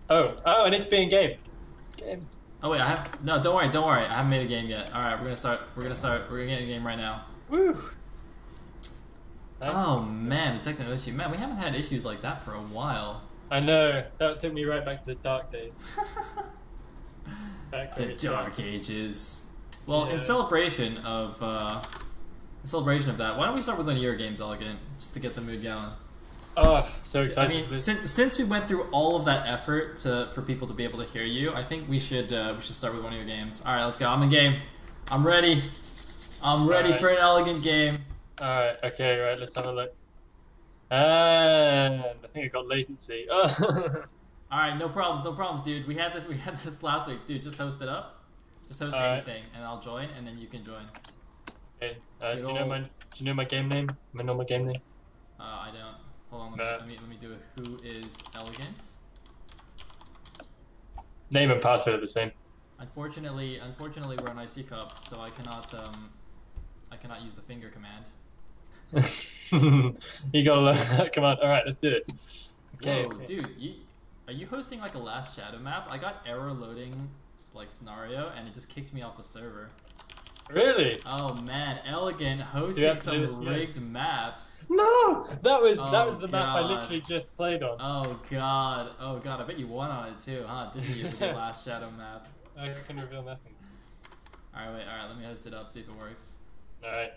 Oh, I need to be in game. Game. Oh wait, I have no. Don't worry. I haven't made a game yet. All right, we're gonna start. We're gonna get in a game right now. Woo. Oh man, the technical issue. Man, we haven't had issues like that for a while. I know. That took me right back to the dark days. The dark ages. Well, Yeah. in celebration of that, why don't we start with one of your games, Elegant, just to get the mood going. Oh, so excited! I mean, since we went through all of that effort for people to be able to hear you, I think we should start with one of your games. All right, let's go. I'm in game. I'm ready. I'm ready for an Elegant game. All right. Okay. Right. Let's have a look. And I think I got latency. Oh. All right, no problems, dude. We had this last week, dude. Just host it up. Just host anything, and I'll join, and then you can join. Okay. Do you know my game name? My normal game name? I don't. Hold on. Let me do a who is Elegant. Name and password are the same. Unfortunately, we're on IC Cup, so I cannot use the finger command. You gotta learn that command. All right, let's do it. Okay. Whoa, dude, are you hosting like a Last Shadow map? I got error loading like scenario, and it just kicked me off the server. Really? Oh man, Elegant hosting some rigged maps. No, that was the map I literally just played on. Oh god, I bet you won on it too, huh? Didn't you with your Last Shadow map? I can reveal nothing. All right, let me host it up, see if it works. All right.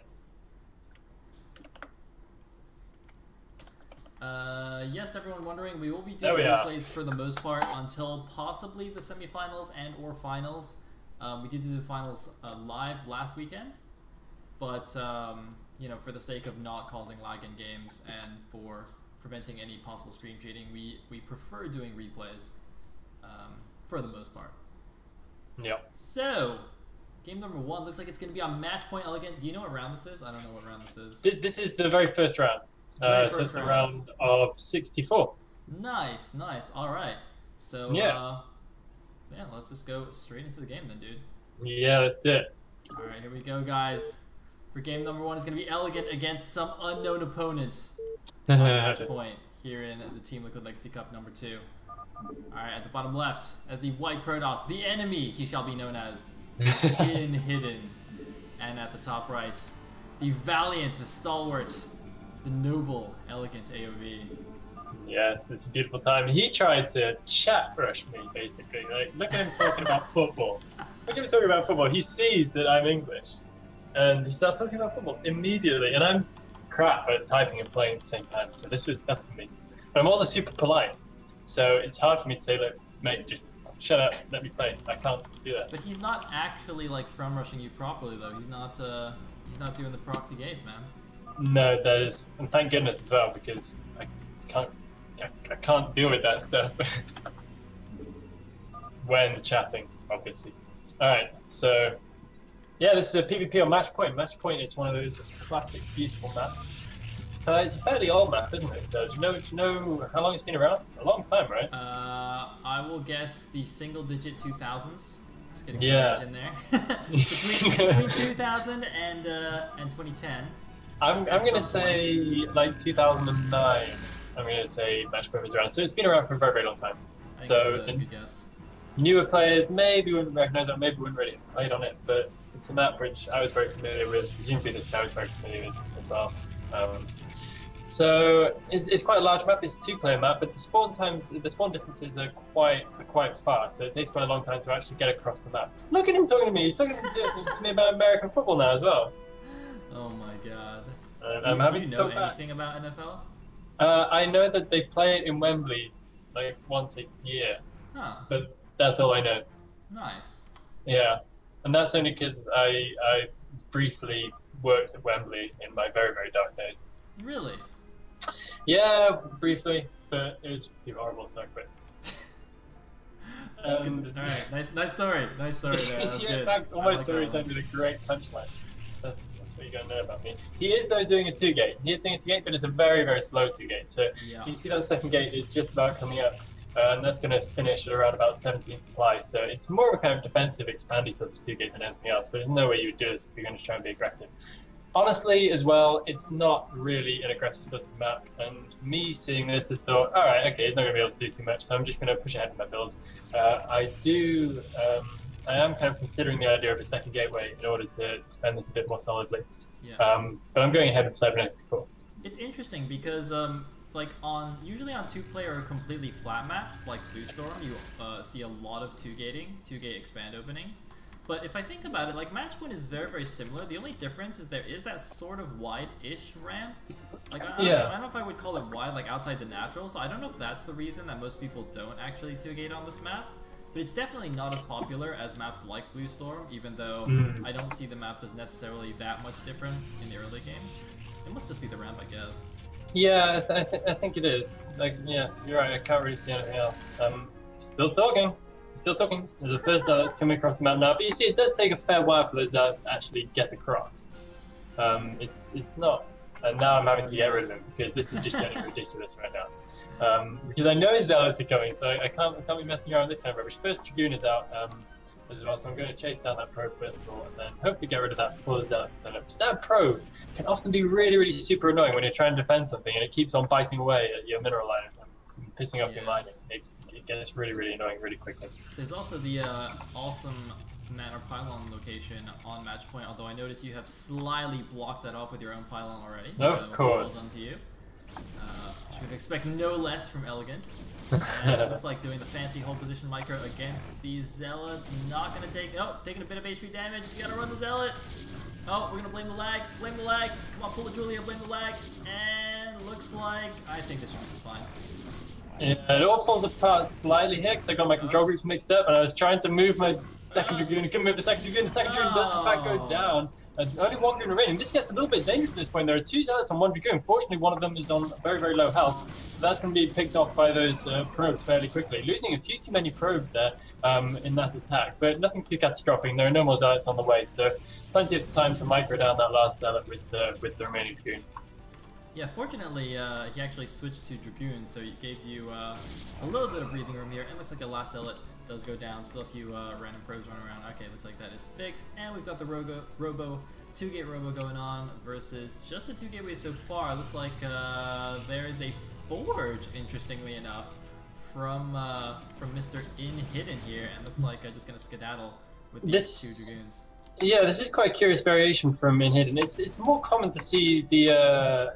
Yes, everyone wondering, we will be doing replays for the most part until possibly the semifinals and or finals. We did do the finals live last weekend, but you know, for the sake of not causing lag in games and for preventing any possible stream cheating, we prefer doing replays for the most part. Yep. So, game number 1 looks like it's going to be on match point. Elegant. Do you know what round this is? I don't know what round this is. This is the very first round. So it's the round of 64. Nice. All right. So yeah, let's just go straight into the game then, dude. Yeah, let's do it. All right, here we go, guys. For game number 1 is going to be Elegant against some unknown opponent on match point here in the Team Liquid Legacy Cup number 2. All right, at the bottom left, as the White Protoss, the enemy he shall be known as, hidden. And at the top right, the valiant, the stalwart, the noble, Elegant AOV. Yes, it's a beautiful time. He tried to chat rush me, basically. Like, look at him talking about football. Look at him talking about football. He sees that I'm English, and he starts talking about football immediately. And I'm crap at typing and playing at the same time, so this was tough for me. But I'm also super polite, so it's hard for me to say, look, mate, just shut up, let me play. I can't do that. But he's not actually like from rushing you properly, though. He's not doing the proxy gates, man. No, that is, and thank goodness as well, because I can't deal with that stuff when chatting, obviously. Alright, so yeah, this is a PvP on Match Point. Match Point is one of those classic, beautiful maps. It's a fairly old map, isn't it? So do you know how long it's been around? A long time, right? I will guess the single-digit 2000s. Just getting in there. between 2000 and 2010. I'm gonna say like 2009. I'm gonna say Match Point was around. So it's been around for a very, very long time. So that's a good guess. Newer players maybe wouldn't recognize it, maybe wouldn't really have played on it, but it's a map which I was very familiar with. Presumably this guy was very familiar with as well. So it's quite a large map. It's a 2-player map, but the spawn distances are quite fast. So it takes quite a long time to actually get across the map. Look at him talking to me. He's talking to me about American football now as well. Oh my god. Do you know anything about NFL? I know that they play it in Wembley like once a year, but that's all I know. Nice. Yeah, and that's only because I briefly worked at Wembley in my very, very dark days. Really? Yeah, briefly, but it was too horrible, so I quit. All right, nice story there. That's good. Thanks. All my stories ended a great punchline. That's what you gotta know about me. He is though doing a 2-gate. He is doing a 2-gate, but it's a very, very slow 2-gate. So you see that second gate is just about coming up, and that's going to finish at around about 17 supplies. So it's more of a kind of defensive, expandy sort of 2-gate than anything else. So there's no way you would do this if you're going to try and be aggressive. Honestly, as well, it's not really an aggressive sort of map, and me seeing this is thought, all right, okay, he's not going to be able to do too much, so I'm just going to push ahead with my build. I am kind of considering the idea of a second gateway in order to defend this a bit more solidly. Yeah. But I'm going ahead with cybernetics core. It's interesting because usually on 2-player or completely flat maps like Blue Storm, you see a lot of 2-gate expand openings. But if I think about it, like match point is very, very similar. The only difference is there is that sort of wide-ish ramp. Like I don't know if I would call it wide, like outside the natural. So I don't know if that's the reason that most people don't actually 2-gate on this map. But it's definitely not as popular as maps like Blue Storm, even though I don't see the maps as necessarily that much different in the early game. It must just be the ramp, I guess. Yeah, I think it is. Like, yeah, you're right. I can't really see anything else. Still talking. There's a first that's coming across the map now, but you see, it does take a fair while for those zealots to actually get across. It's not, and now I'm having to get rid of them because this is just getting ridiculous right now. Because I know zealots are coming, so I can't be messing around with this kind of rubbish. First Dragoon is out as well, so I'm going to chase down that probe first of all, and then hopefully get rid of that before the zealots turn up. Because that probe can often be really, really super annoying when you're trying to defend something and it keeps on biting away at your mineral line and pissing off your mining. It gets really, really annoying really quickly. There's also the awesome Manor Pylon location on match point, although I notice you have slyly blocked that off with your own pylon already. Of course. Well done to you. You would expect no less from Elegant. And it looks like doing the fancy hold position micro against these zealots. Not going to take... Oh, taking a bit of HP damage. You got to run the zealot. Oh, we're going to blame the lag. Blame the lag. Come on, pull the Julia. Blame the lag. And looks like... I think this round is fine. Yeah, it all falls apart slightly here because I got my control groups mixed up and I was trying to move my second Dragoon. I couldn't move the second Dragoon. The second Dragoon does in fact go down. Only one Dragoon remaining. This gets a little bit dangerous at this point. There are 2 zealots on 1 Dragoon. Fortunately, one of them is on very, very low health. So that's going to be picked off by those probes fairly quickly. Losing a few too many probes there in that attack, but nothing too catastrophic. There are no more zealots on the way, so plenty of time to micro down that last zealot with the remaining Dragoon. Yeah, fortunately, he actually switched to Dragoon, so it gave you a little bit of breathing room here. And it looks like the last zealot does go down. Still a few random probes running around. Okay, looks like that is fixed. And we've got the 2-gate Robo going on versus just the 2-gateway so far. It looks like there is a Forge, interestingly enough, from Mr. Hidden here. And looks like just going to skedaddle with these 2 Dragoons. Yeah, this is quite a curious variation from Hidden. It's more common to see the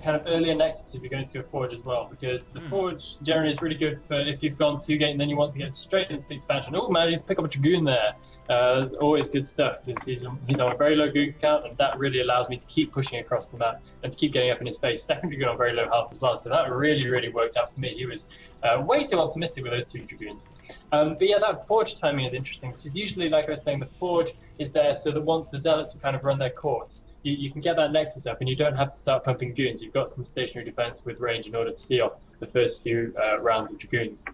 kind of earlier nexus if you're going to go Forge as well, because the Forge generally is really good for if you've gone 2-gate and then you want to get straight into the expansion. Oh, managing to pick up a Dragoon there. That's always good stuff because he's on a very low Dragoon count, and that really allows me to keep pushing across the map and to keep getting up in his face. Second Dragoon on very low health as well, so that really, really worked out for me. He was way too optimistic with those 2 Dragoons. But yeah, that Forge timing is interesting because usually, like I was saying, the Forge is there so that once the Zealots have kind of run their course, you can get that Nexus up and you don't have to start pumping goons. You've got some stationary defense with range in order to see off the first few rounds of Dragoons.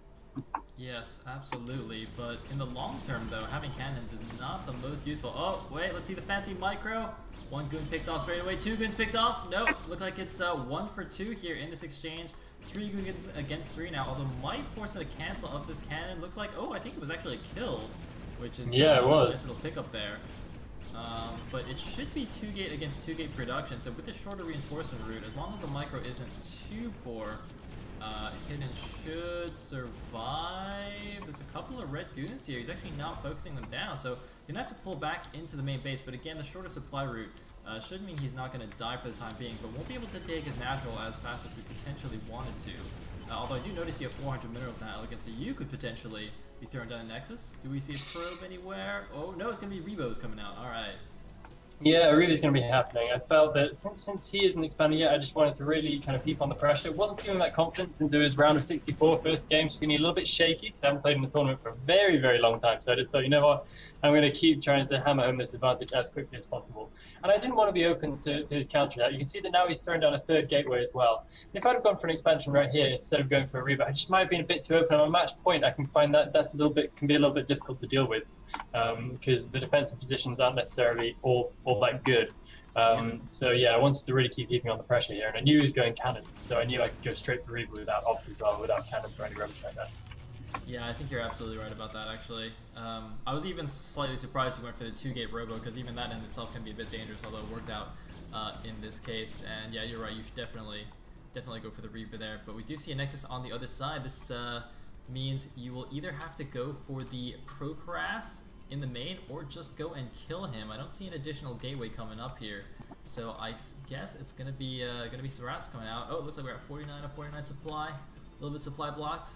Yes, absolutely. But in the long term, though, having cannons is not the most useful. Oh, wait, let's see the fancy micro. 1 goon picked off straight away. 2 goons picked off. Nope. Looks like it's 1 for 2 here in this exchange. 3 goons against 3 now, although might force a cancel of this cannon. Looks like, oh, I think it was actually killed, which is yeah, it was. A nice little pickup there. But it should be 2-gate against 2-gate production, so with the shorter reinforcement route, as long as the micro isn't too poor, Hidden should survive. There's a couple of red goons here. He's actually not focusing them down, so you're gonna have to pull back into the main base. But again, the shorter supply route should mean he's not going to die for the time being, but won't be able to take his natural as fast as he potentially wanted to. Although I do notice you have 400 minerals now, Elegant, so you could potentially be throwing down a Nexus. Do we see a probe anywhere? Oh no, it's going to be Rebos coming out. Alright. Yeah, it really is going to be happening. I felt that since he isn't expanding yet, I just wanted to really kind of heap on the pressure. Wasn't feeling that confident since it was round of 64 first game, so feeling a little bit shaky because I haven't played in the tournament for a very, very long time. So I just thought, you know what, I'm going to keep trying to hammer home this advantage as quickly as possible. And I didn't want to be open to his counter attack. You can see that now he's throwing down a 3rd gateway as well. If I'd have gone for an expansion right here instead of going for a reboot, I just might have been a bit too open. On a match point, I can find that can be a little bit difficult to deal with because the defensive positions aren't necessarily all that good. So yeah, I wanted to really keep keeping on the pressure here, and I knew he was going cannons, so I knew I could go straight for reboot without obs as well, without cannons or any rubbish like that. Yeah, I think you're absolutely right about that, actually. I was even slightly surprised he went for the 2-gate robo, because even that in itself can be a bit dangerous, although it worked out in this case. And yeah, you're right, you should definitely go for the Reaver there. But we do see a Nexus on the other side. This means you will either have to go for the Pro-Paras in the main, or just go and kill him. I don't see an additional gateway coming up here. So I guess it's gonna be Saras coming out. Oh, it looks like we're at 49 of 49 supply. A little bit supply blocked.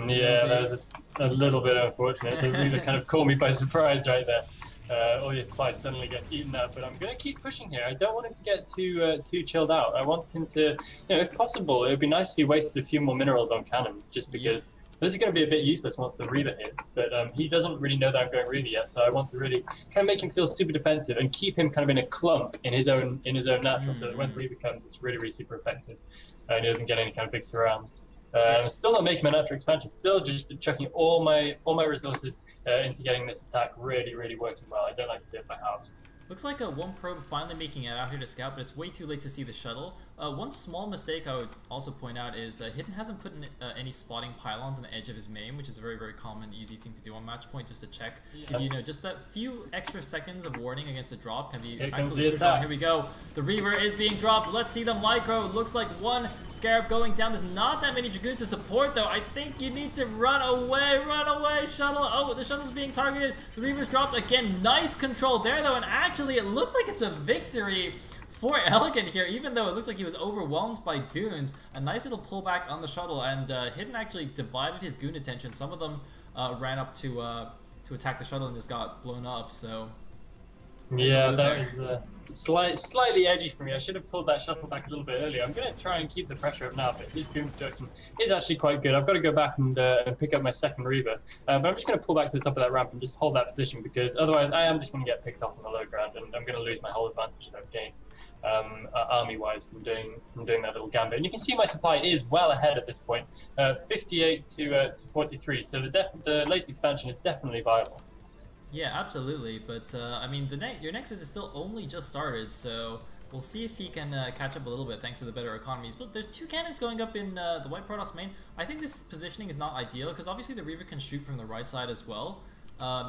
Yeah, that was a little bit unfortunate. The Reaver kind of caught me by surprise right there. All your supply suddenly gets eaten up, but I'm going to keep pushing here. I don't want him to get too chilled out. I want him to, you know, if possible, it would be nice if he wasted a few more minerals on cannons, just because those are going to be a bit useless once the Reaver hits. But he doesn't really know that I'm going Reaver yet, so I want to really kind of make him feel super defensive and keep him kind of in a clump in his own natural, so that when the Reaver comes, it's really super effective, and he doesn't get any kind of big surrounds. I'm still not making my natural expansion. Still just chucking all my resources into getting this attack really working well. I don't like to do it by halves. Looks like one probe finally making it out here to scout, but it's way too late to see the shuttle. One small mistake I would also point out is Hidden hasn't put in, any spotting pylons on the edge of his main, which is a very common, easy thing to do on match point, just to check. Give you know, just that few extra seconds of warning against a drop can be actually crucial. Here we go. The Reaver is being dropped. Let's see the micro. Looks like one Scarab going down. There's not that many Dragoons to support, though. I think you need to run away, shuttle. Oh, the shuttle's being targeted. The Reaver's dropped again. Nice control there, though, and actually it looks like it's a victory for Elegant here, even though it looks like he was overwhelmed by goons. A nice little pullback on the shuttle, and Hidden actually divided his goon attention. Some of them ran up to attack the shuttle and just got blown up, so... Yeah, that was slightly edgy for me. I should have pulled that shuttle back a little bit earlier. I'm going to try and keep the pressure up now, but his goon production is actually quite good. I've got to go back and pick up my second Reaver. But I'm just going to pull back to the top of that ramp and just hold that position, because otherwise I am just going to get picked off on the low ground, and I'm going to lose my whole advantage that I've gained army-wise from doing that little gambit. And you can see my supply is well ahead at this point, 58 to 43. So the late expansion is definitely viable. Yeah, absolutely, but I mean, your Nexus is still only just started, so we'll see if he can catch up a little bit thanks to the better economies. But there's 2 cannons going up in the White Protoss main. I think this positioning is not ideal, because obviously the Reaver can shoot from the right side as well.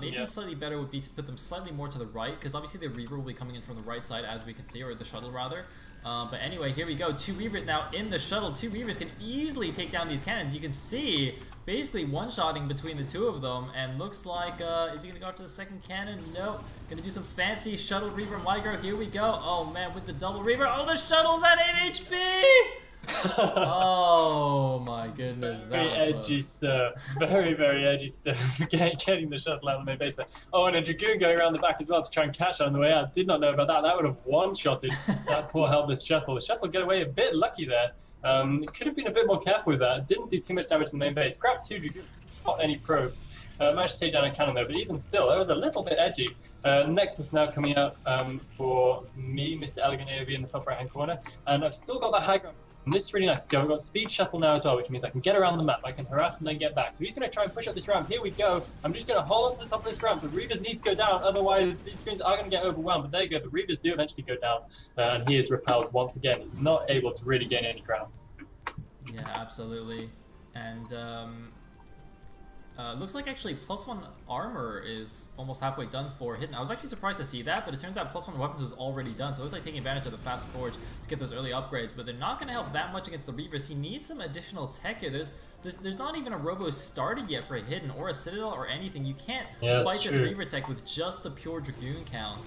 Maybe slightly better would be to put them slightly more to the right, because obviously the Reaver will be coming in from the right side, as we can see, or the shuttle rather. But anyway, here we go. 2 Reavers now in the shuttle. 2 Reavers can easily take down these cannons. You can see basically one-shotting between the 2 of them, and looks like, is he going to go after the second cannon? No. Going to do some fancy shuttle Reaver micro. Here we go. Oh man, with the double Reaver. Oh, the shuttle's at 8 HP! Oh my goodness, very edgy stuff. Very edgy stuff. Getting the shuttle out of the main base there. Oh, and a Dragoon going around the back as well to try and catch it on the way out. Did not know about that. That would have one-shotted that poor helpless shuttle. The shuttle got away a bit lucky there. Could have been a bit more careful with that. Didn't do too much damage to the main base. Craft 2 Dragoon, not any probes. Managed to take down a cannon though, but even still, that was a little bit edgy. Nexus now coming up for me, Mr. Elegant AOV in the top right-hand corner, and I've still got that high ground. And this is really nice. I've got speed shuttle now as well, which means I can get around the map. I can harass and then get back. So he's going to try and push up this ramp. Here we go. I'm just going to hold on to the top of this ramp. The Reavers need to go down, otherwise these Dragoons are going to get overwhelmed. But there you go. The Reavers do eventually go down, and he is repelled once again. He's not able to really gain any ground. Yeah, absolutely. And looks like actually +1 armor is almost halfway done for Hidden. I was actually surprised to see that, but it turns out +1 weapons was already done, so it looks like taking advantage of the fast forge to get those early upgrades, but they're not going to help that much against the Reavers. He needs some additional tech here. There's not even a robo started yet for Hidden, or a Citadel, or anything. You can't fight this Reaver tech with just the pure Dragoon count.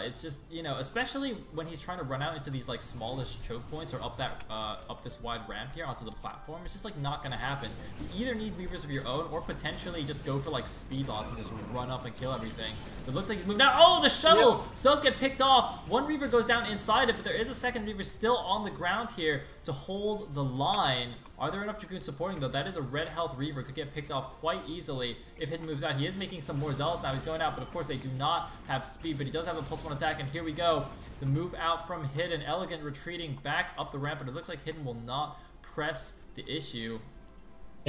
It's just, you know, especially when he's trying to run out into these like smallish choke points, or up this wide ramp here onto the platform. It's just like not gonna happen. You either need Reavers of your own, or potentially just go for like speed lots and just run up and kill everything. It looks like he's moving out. Oh, the shuttle does get picked off. One Reaver goes down inside it, but there is a second Reaver still on the ground here to hold the line. Are there enough Dragoons supporting though? That is a red health Reaver, could get picked off quite easily if Hidden moves out. He is making some more Zealots now. He's going out, but of course they do not have speed, but he does have a +1 attack, and here we go. The move out from Hidden. Elegant retreating back up the ramp, but it looks like Hidden will not press the issue.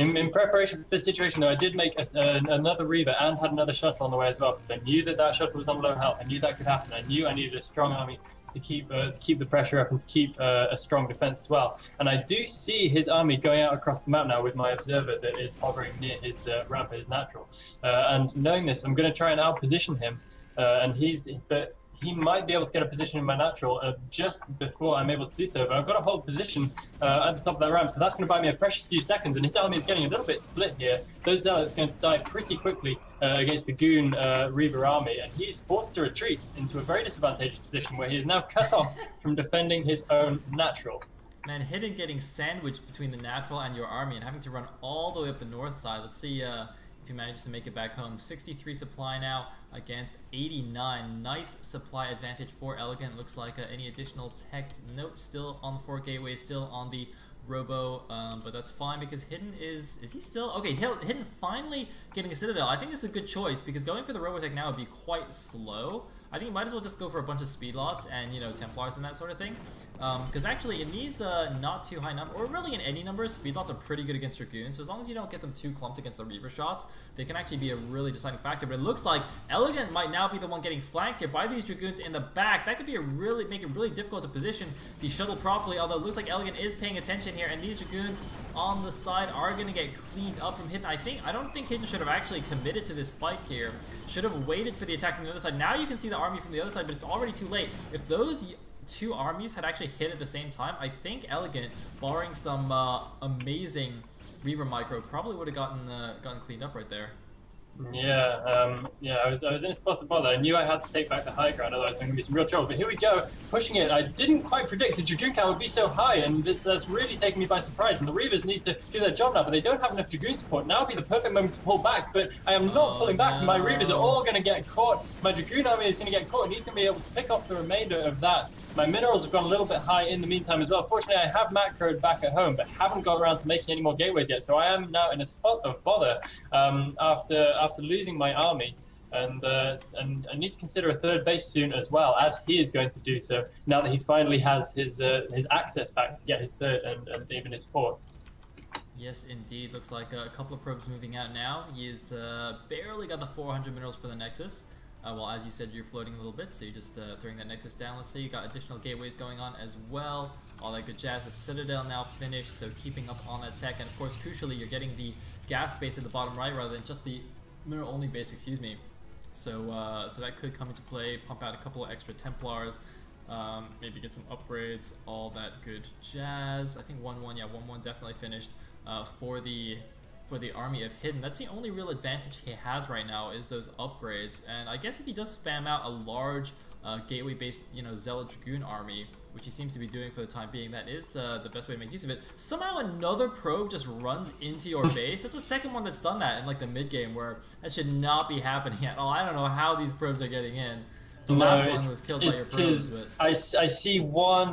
In preparation for this situation, though, I did make another Reaver and had another shuttle on the way as well, because I knew that that shuttle was on low health. I knew that could happen. I knew I needed a strong army to keep the pressure up and to keep a strong defense as well. And I do see his army going out across the map now with my observer that is hovering near his ramp, his natural. And knowing this, I'm going to try and outposition him. But he might be able to get a position in my natural just before I'm able to do so. But I've got to hold position at the top of that ramp, so that's going to buy me a precious few seconds. And his army is getting a little bit split here. Those zealots are going to die pretty quickly against the Goon Reaver army, and he's forced to retreat into a very disadvantageous position where he is now cut off from defending his own natural. Man, Hidden getting sandwiched between the natural and your army and having to run all the way up the north side. Let's see if he manages to make it back home. 63 supply now against 89. Nice supply advantage for Elegant. Looks like any additional tech. Nope, still on the 4 gateways, still on the Robo, but that's fine because Hidden is he still? Okay, Hidden finally getting a Citadel. I think this is a good choice because going for the Robotech now would be quite slow. I think you might as well just go for a bunch of speed lots and, you know, Templars and that sort of thing. Because actually in these not too high numbers, or really in any numbers, speed lots are pretty good against Dragoons. So as long as you don't get them too clumped against the Reaver shots, they can actually be a really deciding factor. But it looks like Elegant might now be the one getting flanked here by these Dragoons in the back. That could be make it really difficult to position the shuttle properly, although it looks like Elegant is paying attention here, and these Dragoons on the side are going to get cleaned up from Hidden. I don't think Hidden should have actually committed to this fight here. Should have waited for the attack from the other side. Now you can see the army from the other side, but it's already too late. If those two armies had actually hit at the same time, I think Elegant, barring some amazing Reaver micro, probably would have gotten cleaned up right there. Yeah, I was in a spot of bother. I knew I had to take back the high ground, otherwise there was going to be some real trouble. But here we go, pushing it. I didn't quite predict the Dragoon count would be so high, and that's really taken me by surprise. And the Reavers need to do their job now, but they don't have enough Dragoon support. Now would be the perfect moment to pull back, but I am not pulling back. No. My Reavers are all going to get caught. My Dragoon army is going to get caught, and he's going to be able to pick up the remainder of that. My minerals have gone a little bit high in the meantime as well. Fortunately, I have macroed back at home, but haven't got around to making any more gateways yet. So I am now in a spot of bother after losing my army, and I need to consider a third base soon as well, as he is going to do so now that he finally has his access back to get his third and even his fourth. Yes, indeed. Looks like a couple of probes moving out now. He's barely got the 400 minerals for the Nexus. Well, as you said, you're floating a little bit, so you're just throwing that Nexus down. Let's say you got additional gateways going on as well. All that good jazz. The Citadel now finished, so keeping up on that tech. And of course, crucially, you're getting the gas base at the bottom right rather than just the mineral-only base, excuse me. So so that could come into play. Pump out a couple of extra Templars. Maybe get some upgrades. All that good jazz. I think 1-1, yeah, 1-1 definitely finished for the army of Hidden. That's the only real advantage he has right now is those upgrades. And I guess if he does spam out a large gateway-based, you know, Zealot Dragoon army, which he seems to be doing for the time being, that is the best way to make use of it. Somehow another probe just runs into your base. That's the second one that's done that in like the mid game, where that should not be happening at all. I don't know how these probes are getting in. The last one was killed by your probes, but I see one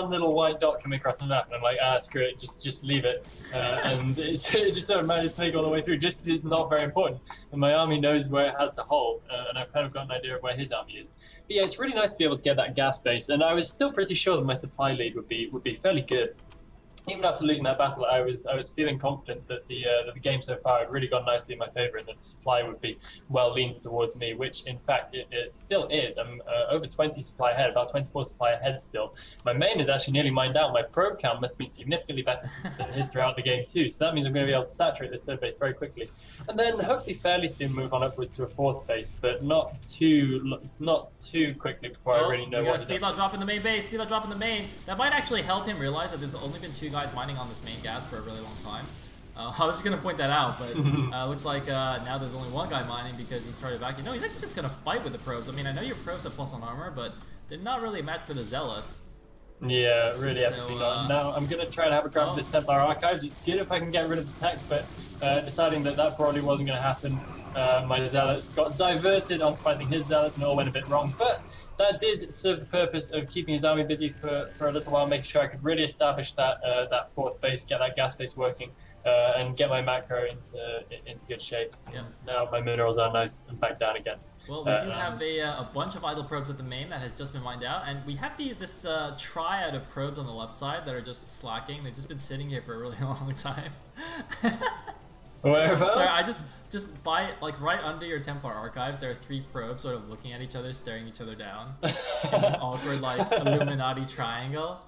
little white dot coming across the map, and I'm like, screw it, just leave it. And it just sort of managed to make it all the way through, just because it's not very important. And my army knows where it has to hold, and I've kind of got an idea of where his army is. But yeah, it's really nice to be able to get that gas base, and I was still pretty sure that my supply lead would be fairly good. Even after losing that battle, I was feeling confident that the game so far had really gone nicely in my favor, and that the supply would be well leaned towards me, which in fact it still is. I'm over 20 supply ahead, about 24 supply ahead still. My main is actually nearly mined out. My probe count must be significantly better than his throughout the game too, so that means I'm going to be able to saturate this third base very quickly, and then hopefully fairly soon move on upwards to a fourth base, but not too quickly before I really know what. Speed lot drop in the main base. Speed lot drop in the main. That might actually help him realize that there's only been 2 guys mining on this main gas for a really long time. I was just going to point that out, but looks like now there's only 1 guy mining because he started back. No, he's actually just going to fight with the probes. I mean, I know your probes have +1 armor, but they're not really a match for the Zealots. Yeah, really absolutely not. Now I'm going to try and have a grab of this Templar Archives. It's good if I can get rid of the tech, but deciding that probably wasn't going to happen, my Zealots got diverted onto fighting his Zealots, and it all went a bit wrong. But that did serve the purpose of keeping his army busy for a little while, making sure I could really establish that that fourth base, get that gas base working, and get my macro into good shape. Yep. Now my minerals are nice and back down again. Well, we do have a bunch of idle probes at the main that has just been mined out, and we have this triad of probes on the left side that are just slacking. They've just been sitting here for a really long time. Whereabouts? Sorry, I just by like right under your Templar archives, there are 3 probes sort of looking at each other, staring each other down in this awkward like Illuminati triangle.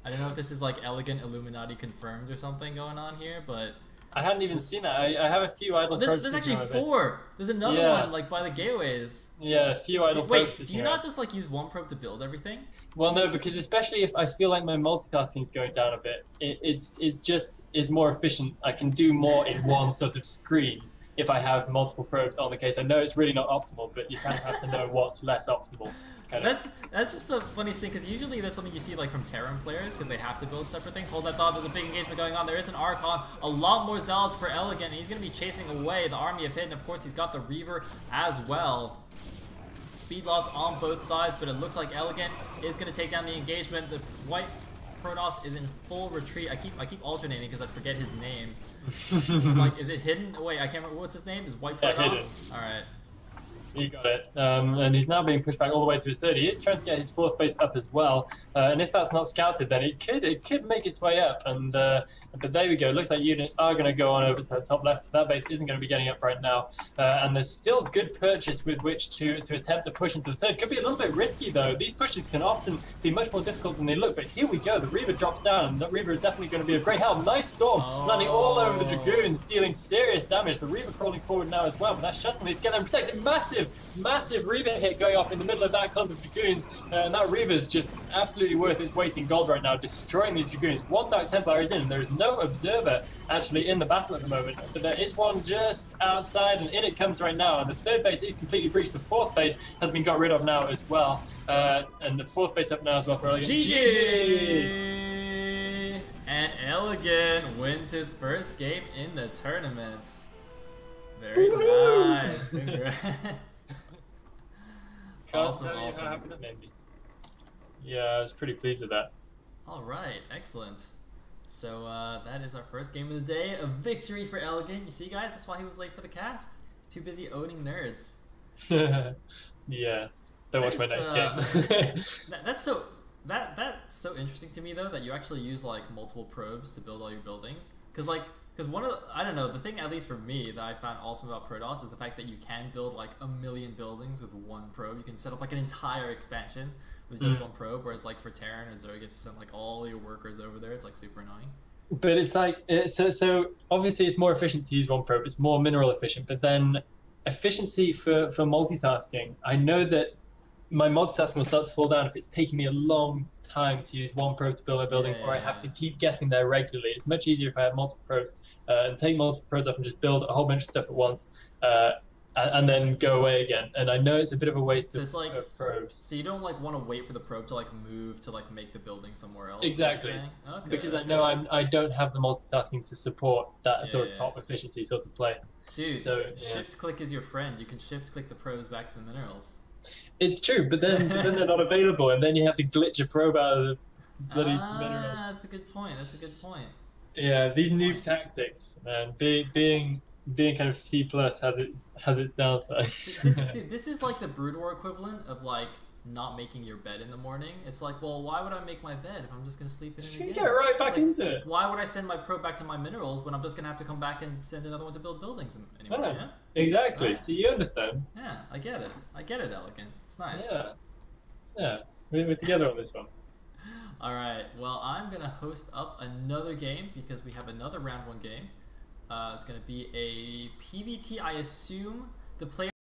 I don't know if this is like elegant Illuminati confirmed or something going on here, but I hadn't even seen that. I have a few idle probes. There's actually 4. There's another one like by the gateways. Yeah, a few idle probes. Wait, do you not just like use 1 probe to build everything? Well, no, because especially if I feel like my multitasking is going down a bit, it's more efficient. I can do more in one sort of screen if I have multiple probes on the case. I know it's really not optimal, but you kind of have to know what's less optimal. That's just the funniest thing, because usually that's something you see like from Terran players, because they have to build separate things. Hold that thought, there's a big engagement going on. There is an Archon, a lot more Zealots for Elegant, and he's going to be chasing away the army of Hit, and of course he's got the Reaver as well. Speed lots on both sides, but it looks like Elegant is going to take down the engagement. The white Protoss is in full retreat. I keep alternating because I forget his name. Like, is it Hidden? Oh, wait, I can't remember. What's his name? Is White Protoss? Alright. You got it. And he's now being pushed back all the way to his 3rd. He is trying to get his 4th base up as well. And if that's not scouted, then it could make its way up. And but there we go. It looks like units are going to go on over to the top left. So that base isn't going to be getting up right now. And there's still good purchase with which to attempt to push into the 3rd. Could be a little bit risky though. These pushes can often be much more difficult than they look. But here we go. The Reaver drops down. And that Reaver is definitely going to be a great help. Nice storm landing all over the Dragoons, dealing serious damage. The Reaver crawling forward now as well. But that shuttle needs to get them protected. Massive Reaver hit going off in the middle of that clump of Dragoons, and that Reaver's just absolutely worth its weight in gold right now, destroying these Dragoons. 1 Dark Templar is in, and there is no observer actually in the battle at the moment, but there is one just outside, and in it comes right now, and the 3rd base is completely breached. The 4th base has been got rid of now as well, and the 4th base up now as well for Elegant. GG! And Elegant wins his first game in the tournament. Very nice, congrats. Awesome. How happy that made me. Yeah, I was pretty pleased with that. Alright, excellent. So that is our first game of the day, a victory for Elegant. You see guys, that's why he was late for the cast. He's too busy owning nerds. Yeah, don't watch my next game. That's so interesting to me though, that you actually use like multiple probes to build all your buildings. Because one of the, I don't know, the thing at least for me that I found awesome about Protoss is the fact that you can build like 1 million buildings with 1 probe. You can set up like an entire expansion with just 1 probe, whereas like for Terran or Zerg, you have to send like all your workers over there. It's like super annoying. But it's like, so obviously it's more efficient to use 1 probe, it's more mineral efficient, but then efficiency for multitasking, I know that my multitasking will start to fall down if it's taking me a long time to use 1 probe to build my buildings, or I have to keep getting there regularly. It's much easier if I have multiple probes and take multiple probes up and just build a whole bunch of stuff at once, and then go away again. And I know it's a bit of a waste of probes. So you don't like want to wait for the probe to like move to like make the building somewhere else? Exactly. Okay, because I know I don't have the multitasking to support that sort of top efficiency sort of play. Dude, so, shift click is your friend. You can shift click the probes back to the minerals. It's true, but then they're not available, and then you have to glitch a probe out of the bloody minerals. That's a good point. That's a good point. Yeah, these noob tactics, man. Being kind of C+ has its downsides. Dude, this is like the Brood War equivalent of like not making your bed in the morning. It's like, well, why would I make my bed if I'm just gonna sleep in it again? Get right back into it. Why would I send my probe back to my minerals when I'm just gonna have to come back and send another one to build buildings anymore? Yeah? Exactly. Right. So you understand. Yeah, I get it. I get it, Elegant. It's nice. Yeah. We're together on this one. All right. Well, I'm gonna host up another game because we have another round 1 game. It's gonna be a PvT. I assume the player